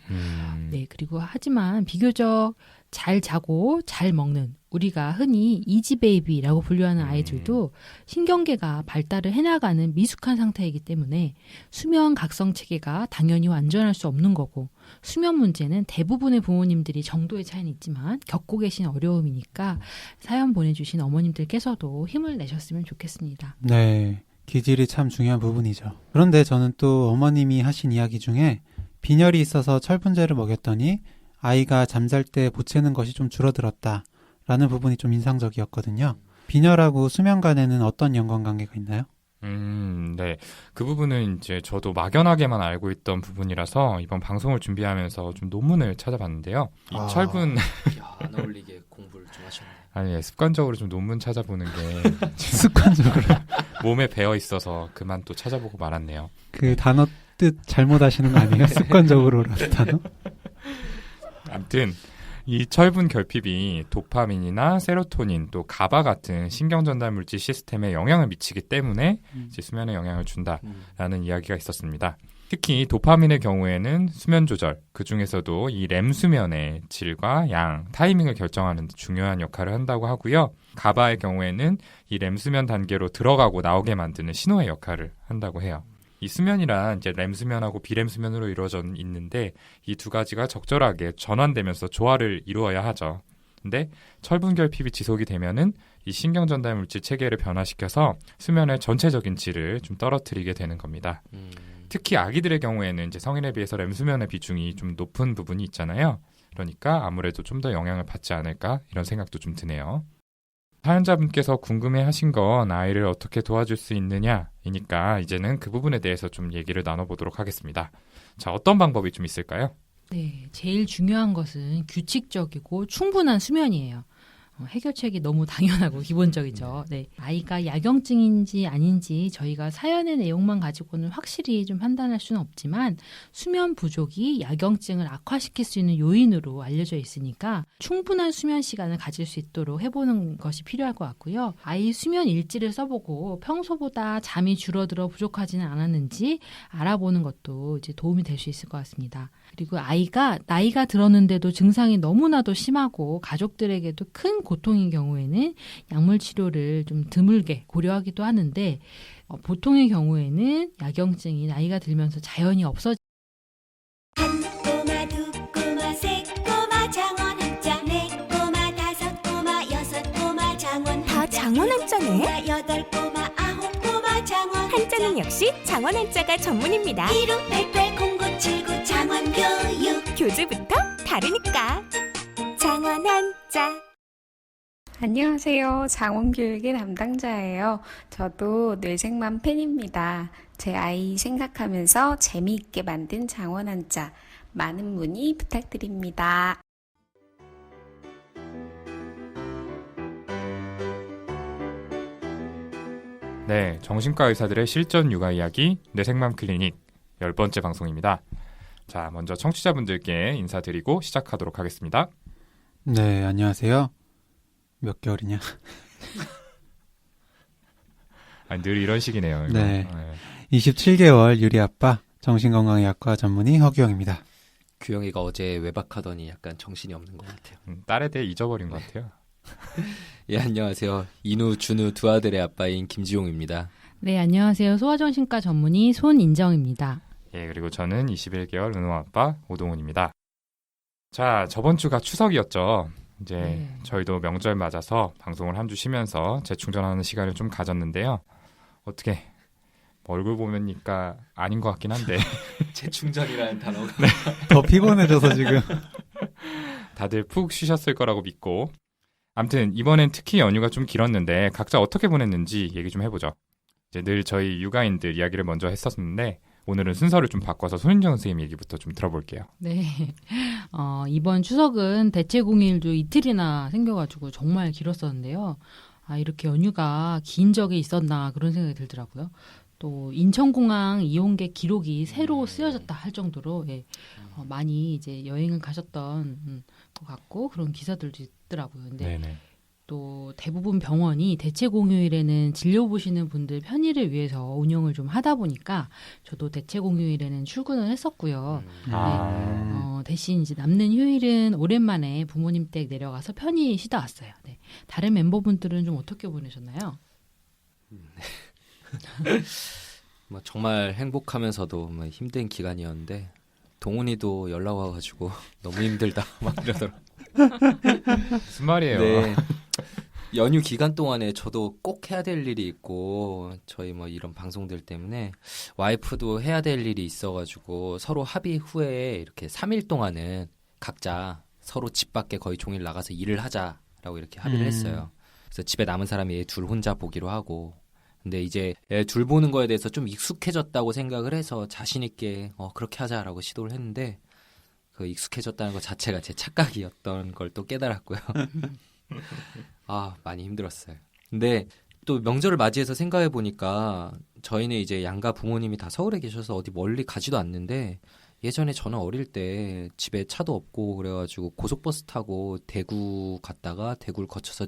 네, 그리고 하지만 비교적 잘 자고 잘 먹는 우리가 흔히 이지베이비라고 분류하는 아이들도 신경계가 발달을 해나가는 미숙한 상태이기 때문에 수면 각성 체계가 당연히 완전할 수 없는 거고 수면 문제는 대부분의 부모님들이 정도의 차이는 있지만 겪고 계신 어려움이니까 사연 보내주신 어머님들께서도 힘을 내셨으면 좋겠습니다. 네, 기질이 참 중요한 부분이죠. 그런데 저는 또 어머님이 하신 이야기 중에 빈혈이 있어서 철분제를 먹였더니 아이가 잠잘 때 보채는 것이 좀 줄어들었다라는 부분이 좀 인상적이었거든요. 빈혈하고 수면 간에는 어떤 연관관계가 있나요? 네. 그 부분은 이제 저도 막연하게만 알고 있던 부분이라서 이번 방송을 준비하면서 좀 논문을 찾아봤는데요. 이 철분 야, 안 어울리게 공부를 좀 하셨네. 아니 습관적으로 좀 논문 찾아보는 게 습관적으로 몸에 배어 있어서 그만 또 찾아보고 말았네요. 그 단어 뜻 잘못 하시는 거 아니에요? 습관적으로라는 단어? 아무튼 이 철분 결핍이 도파민이나 세로토닌 또 가바 같은 신경 전달 물질 시스템에 영향을 미치기 때문에 이제 수면에 영향을 준다라는 이야기가 있었습니다. 특히 도파민의 경우에는 수면 조절, 그 중에서도 이 렘 수면의 질과 양, 타이밍을 결정하는 데 중요한 역할을 한다고 하고요. 가바의 경우에는 이 렘 수면 단계로 들어가고 나오게 만드는 신호의 역할을 한다고 해요. 이 수면이란 이제 렘 수면하고 비렘 수면으로 이루어져 있는데 이 두 가지가 적절하게 전환되면서 조화를 이루어야 하죠. 근데 철분 결핍이 지속이 되면은 이 신경 전달 물질 체계를 변화시켜서 수면의 전체적인 질을 좀 떨어뜨리게 되는 겁니다. 특히 아기들의 경우에는 이제 성인에 비해서 렘 수면의 비중이 좀 높은 부분이 있잖아요. 그러니까 아무래도 좀 더 영향을 받지 않을까 이런 생각도 좀 드네요. 사연자분께서 궁금해하신 건 아이를 어떻게 도와줄 수 있느냐이니까 이제는 그 부분에 대해서 좀 얘기를 나눠보도록 하겠습니다. 자, 어떤 방법이 좀 있을까요? 네, 제일 중요한 것은 규칙적이고 충분한 수면이에요. 해결책이 너무 당연하고 기본적이죠. 네. 아이가 야경증인지 아닌지 저희가 사연의 내용만 가지고는 확실히 좀 판단할 수는 없지만 수면 부족이 야경증을 악화시킬 수 있는 요인으로 알려져 있으니까 충분한 수면 시간을 가질 수 있도록 해보는 것이 필요할 것 같고요. 아이 수면 일지를 써보고 평소보다 잠이 줄어들어 부족하지는 않았는지 알아보는 것도 이제 도움이 될 수 있을 것 같습니다. 그리고 아이가 나이가 들었는데도 증상이 너무나도 심하고 가족들에게도 큰 고통인 경우에는 약물 치료를 좀 드물게 고려하기도 하는데 보통의 경우에는 야경증이 나이가 들면서 자연히 없어지는 한 꼬마 두 꼬마 세 꼬마 장원 한자 네 꼬마 다섯 꼬마 여섯 꼬마 장원 다 한자 장원 한자네. 꼬마 여덟 꼬마 아홉 꼬마 장원 한자는 역시 장원 한자가 전문입니다. 15880979 장원교육 교재부터 다르니까. 장원 한자. 안녕하세요. 장원교육의 담당자예요. 저도 뇌생맘 팬입니다. 제 아이 생각하면서 재미있게 만든 장원 한자 많은 문의 부탁드립니다. 네, 정신과 의사들의 실전 육아 이야기 뇌생맘 클리닉 10번째 방송입니다. 자, 먼저 청취자분들께 인사드리고 시작하도록 하겠습니다. 네, 안녕하세요. 몇 개월이냐? 아니, 늘 이런 식이네요. 이거. 네. 27개월 유리 아빠 정신건강의학과 전문의 허규영입니다. 규영이가 어제 외박하더니 약간 정신이 없는 것 같아요. 딸에 대해 잊어버린 것 같아요. 예, 안녕하세요. 인우, 준우 두 아들의 아빠인 김지용입니다. 네, 안녕하세요. 소아정신과 전문의 손인정입니다. 예, 그리고 저는 21개월 은호 아빠 오동훈입니다. 자, 저번 주가 추석이었죠. 이제 저희도 명절 맞아서 방송을 한 주 쉬면서 재충전하는 시간을 좀 가졌는데요. 어떻게 얼굴 보면니까 아닌 것 같긴 한데 재충전이라는 단어가 더 피곤해져서 지금. 다들 푹 쉬셨을 거라고 믿고 아무튼 이번엔 특히 연휴가 좀 길었는데 각자 어떻게 보냈는지 얘기 좀 해보죠. 이제 늘 저희 육아인들 이야기를 먼저 했었는데 오늘은 순서를 좀 바꿔서 손인정 선생님 얘기부터 좀 들어볼게요. 네. 이번 추석은 대체 공휴일도 이틀이나 생겨가지고 정말 길었었는데요. 이렇게 연휴가 긴 적이 있었나 그런 생각이 들더라고요. 또 인천공항 이용객 기록이 새로 쓰여졌다 할 정도로 많이 이제 여행을 가셨던 것 같고 그런 기사들도 있더라고요. 근데 네네. 또 대부분 병원이 대체 공휴일에는 진료 보시는 분들 편의를 위해서 운영을 좀 하다 보니까 저도 대체 공휴일에는 출근을 했었고요. 대신 이제 남는 휴일은 오랜만에 부모님 댁 내려가서 편히 쉬다 왔어요. 네. 다른 멤버분들은 좀 어떻게 보내셨나요? 뭐 정말 행복하면서도 뭐 힘든 기간이었는데 동훈이도 연락 와가지고 너무 힘들다 막 이러더라고요. 무슨 말이에요? 네. 연휴 기간 동안에 저도 꼭 해야 될 일이 있고 저희 뭐 이런 방송들 때문에 와이프도 해야 될 일이 있어가지고 서로 합의 후에 이렇게 3일 동안은 각자 서로 집 밖에 거의 종일 나가서 일을 하자라고 이렇게 합의를 했어요. 그래서 집에 남은 사람이 얘 둘 혼자 보기로 하고 근데 이제 얘 둘 보는 거에 대해서 좀 익숙해졌다고 생각을 해서 자신 있게 그렇게 하자라고 시도를 했는데 그 익숙해졌다는 것 자체가 제 착각이었던 걸 또 깨달았고요. 많이 힘들었어요. 근데 또 명절을 맞이해서 생각해 보니까 저희는 이제 양가 부모님이 다 서울에 계셔서 어디 멀리 가지도 않는데 예전에 저는 어릴 때 집에 차도 없고 그래가지고 고속버스 타고 대구 갔다가 대구를 거쳐서